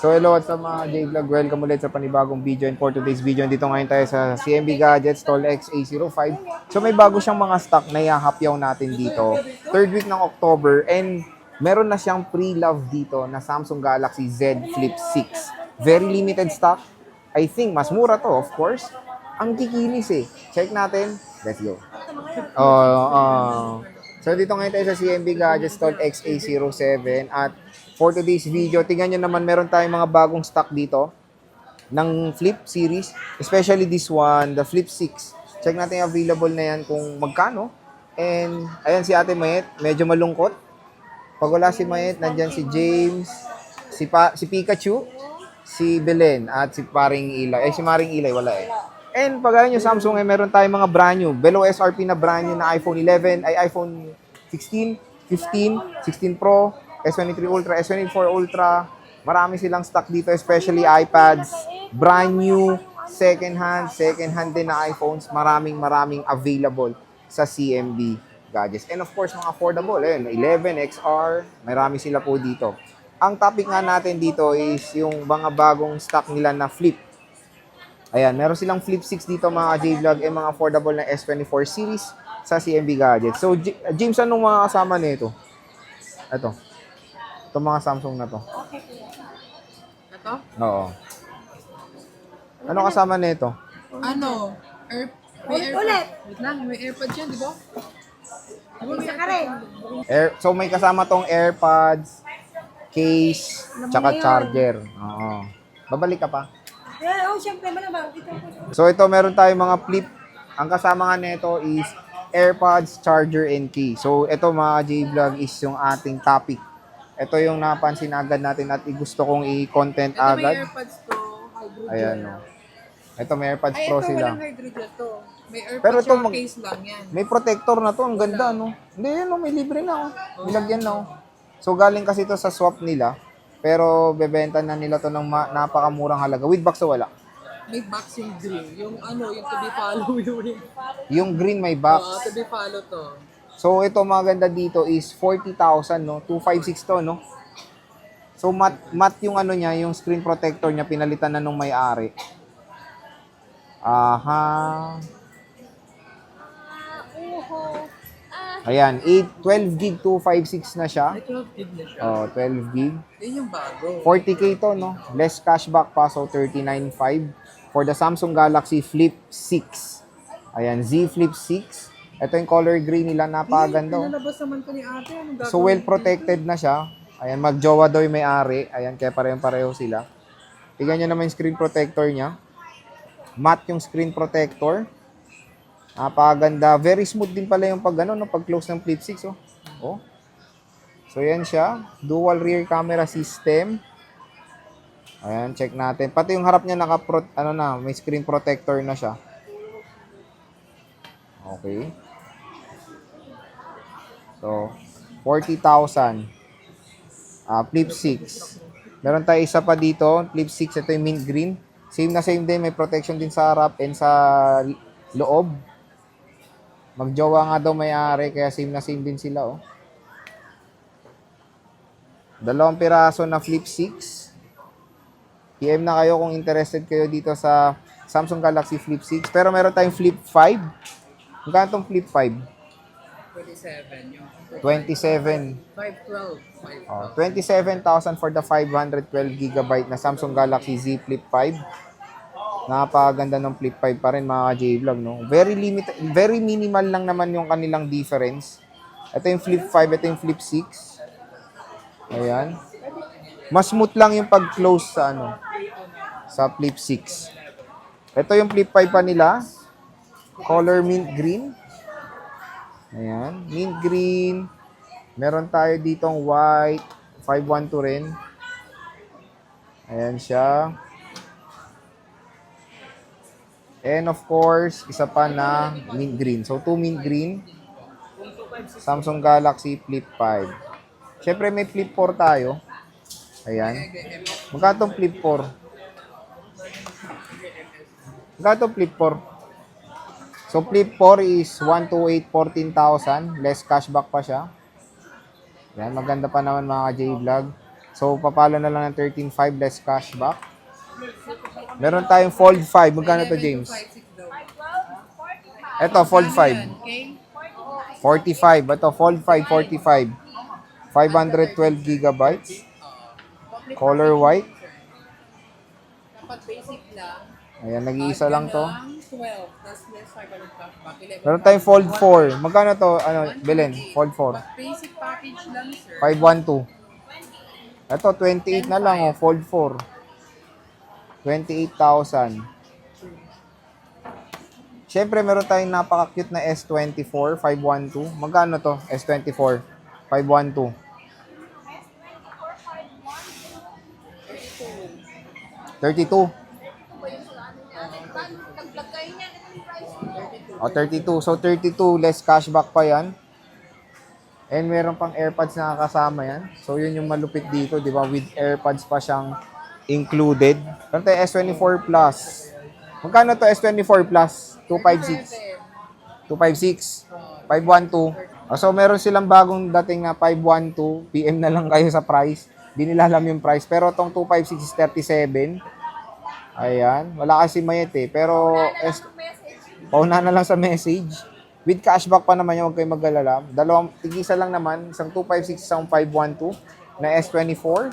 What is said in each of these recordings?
So hello at sa mga J-Vlog, welcome ulit sa panibagong video. And for today's video, dito ngayon tayo sa CMB Gadgets Tall X-A05. So may bago siyang mga stock na ihahapyaw natin dito. Third week ng October, and meron na siyang pre-love dito na Samsung Galaxy Z Flip 6. Very limited stock. I think mas mura to, of course. Ang kikinis eh. Check natin. Let's go. So dito ngayon tayo sa CMB Gadgets Tall XA07 at for today's video, tingnan nyo naman, meron tayong mga bagong stock dito ng Flip series. Especially this one, the Flip 6. Check natin yung available na yan kung magkano. And, ayan si Ate Mayet, medyo malungkot. Pag wala si Mayet, nandyan si James, si Pikachu, si Belen, at si Paring Ilay. Si Maring Ilay, wala eh. And pag ayan yung Samsung, meron tayong mga brand new. Below SRP na brand new na iPhone 11, iPhone 16, 15, 16 Pro, S23 Ultra, S24 Ultra. Marami silang stock dito, especially iPads, brand new, second hand din na iPhones. Maraming available sa CMB Gadgets. And of course, mga affordable, 11 XR, marami sila po dito. Ang topic nga natin dito is yung mga bagong stock nila na Flip. Ayan, meron silang Flip 6 dito mga J-Vlog, and mga affordable na S24 series sa CMB Gadgets. So, James, anong mga kasama nito? Ito. Itong mga Samsung na to. Ito? Oo. Ano kasama nito? Ano? May AirPod. Wait lang, may AirPod yan, di ba? Isa ka rin. So may kasama tong AirPods, case, tsaka charger. Oo. Babalik ka pa. Siyempre, malamang. So ito, meron tayong mga Flip. Ang kasama nga nito is AirPods, charger, and key. So ito mga J-Vlog is yung ating topic. Ito yung napansin agad natin at gusto kong i-content Ito may agad. AirPods to. Hydrogel. Ayan, no. Ito may AirPods Ay, Pro ito sila. walang hydrogel to. May AirPods Pero ito yung case lang yan. May protector na to, ang ganda, no? Hindi, yan, no? May libre na, oh. Nilagyan na, oh. So, galing kasi to sa swap nila, pero bebenta na nila to ng napakamurang halaga. With box o wala? May box yung green. Yung ano, yung to be follow yun. Yung green may Oo, box. to be follow to. So, ito mga ganda dito is 40,000, no? 256 to, no? So, matte yung ano niya, yung screen protector niya, pinalitan na nung may-ari. Aha. Ayan, 12 gig 256 na siya. May 12 gig na siya. Oh, 12 gig. Yun yung bago. 40k to, no? Less cashback pa, so 39.5 for the Samsung Galaxy Flip 6. Ayan, Z Flip 6. Ito yung color green nila, napakaganda. Pinalabas naman ko ni ate. Anong So well protected na siya. Ayan, magjowa daw yung may-ari. Ayan, kaya pareho sila. Tignan nyo naman yung screen protector niya. Matte yung screen protector. Napakaganda. Very smooth din pala yung pag close ng Flip 6, oh. Oh. So yan siya, dual rear camera system. Ayan, check natin. Pati yung harap niya may screen protector na siya. Okay. So, 40,000. Flip 6. Meron tayo isa pa dito, Flip 6, ito yung mint green. Same din, may protection din sa harap and sa loob. Magjowa nga daw may-ari, kaya same din sila, oh. Dalawang piraso na Flip 6. PM na kayo kung interested kayo dito sa Samsung Galaxy Flip 6. Pero meron tayong Flip 5. Magkano tong Flip 5? 27 yung 27. 512. Oh, 27,000 for the 512GB na Samsung Galaxy Z Flip 5. Napakaganda ng Flip 5 pa rin mga J-Vlog, no? Very limited, very minimal lang naman yung kanilang difference. Ito yung Flip 5, ito yung Flip 6. Ayan. Mas smooth lang yung pag-close sa Flip 6. Ito yung Flip 5 pa nila. Color mint green. Ayan, mint green. Meron tayo ditong white, 512 rin. Ayan siya. And of course, isa pa na mint green. So, 2 mint green. Samsung Galaxy Flip 5. Siyempre, may Flip 4 tayo. Ayan. Magkano itong Flip 4? Magkano itong Flip 4? So, Flip 4 is 128, 14,000. Less cashback pa siya. Yan, maganda pa naman mga J-Vlog. So, papalo na lang ng 13.5 less cashback. Meron tayong Fold 5. Magkano to, James? 11,256 daw. Ito, Fold 5. Yan, okay? 45. Ito, Fold 5, 45. 512 gigabytes. Color white. Dapat basic lang. Ayan, nag-iisa lang to. 12, tas less 500 cashback. 11. Meron tayong Fold 4. Magkano to, Belen? Fold 4. But basic package lang, sir. 512. Ito, 28 na lang, oh. Fold 4. 28,000. Siyempre, meron tayong napaka-cute na S24, 512. Magkano to? S24, 512. 32. O, 32. So, 32 less cashback pa yan. And meron pang AirPods na kasama yan. So, yun yung malupit dito, di ba? With AirPods pa siyang included. Meron tayo S24 Plus. Magkano to S24 Plus? 256. 256. 512. So, meron silang bagong dating na 512. PM na lang kayo sa price. Di nila alam yung price. Pero tong 256 is 37. Ayan. Wala kasi mayet eh. Pero, pauna na lang sa message. With cashback pa naman yung huwag kayong mag-alala. Tigisa lang naman. Isang 256, isang 512 na S24.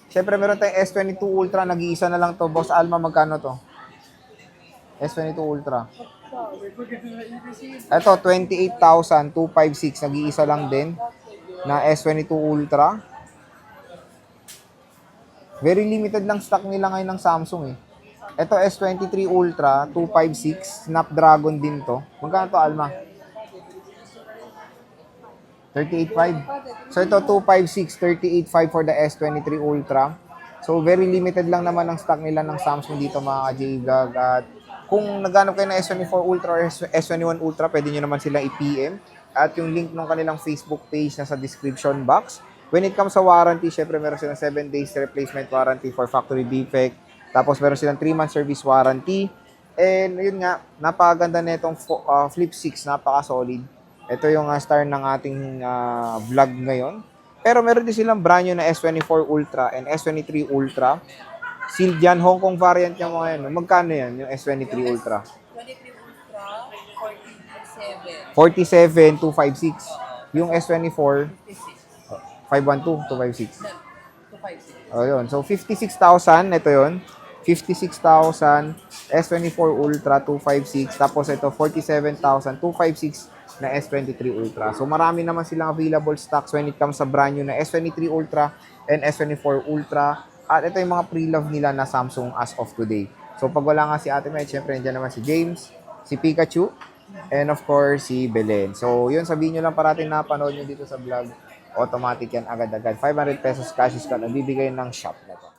Siyempre, meron tayong S22 Ultra. Nag-iisa na lang to. Boss Alma, magkano to? S22 Ultra. Ito, 28,000, 256. Nag-iisa lang din na S22 Ultra. Very limited lang stock nila ngayon ng Samsung eh. Ito, S23 Ultra, 256. Snapdragon din to. Magkano to, Alma? 38.5. So, ito, 256, 38.5 for the S23 Ultra. So, very limited lang naman ang stock nila ng Samsung dito, mga ka-J-Vlog. At kung naghanap kayo ng S24 Ultra or S21 Ultra, pwede nyo naman silang i-PM. At yung link ng kanilang Facebook page na sa description box. When it comes sa warranty, syempre meron silang 7 days replacement warranty for factory defect. Tapos meron silang 3-month service warranty. And yun nga, napakaganda na itong Flip 6, napaka-solid. Ito yung star ng ating vlog ngayon. Pero meron din silang brand new na S24 Ultra and S23 Ultra. Sealed yan, Hong Kong variant yung mga yan. Magkano yan, yung S23 Ultra? 23 Ultra, 47, 47. 256. Yung S24, 512, 256. 256. O yun. So, 56,000. Ito yun. 56,000. S24 Ultra, 256. Tapos ito, 47,000, 256 na S23 Ultra. So, marami naman silang available stocks when it comes sa brand new na S23 Ultra and S24 Ultra. At ito yung mga pre-love nila na Samsung as of today. So, pag wala nga si Ate May, syempre, nandiyan naman si James, si Pikachu, and of course, si Belen. So, yun, sabihin nyo lang parating na panood nyo dito sa vlog. Automatic yan agad-agad. 500 pesos cash discount ang bibigay ng shop na to.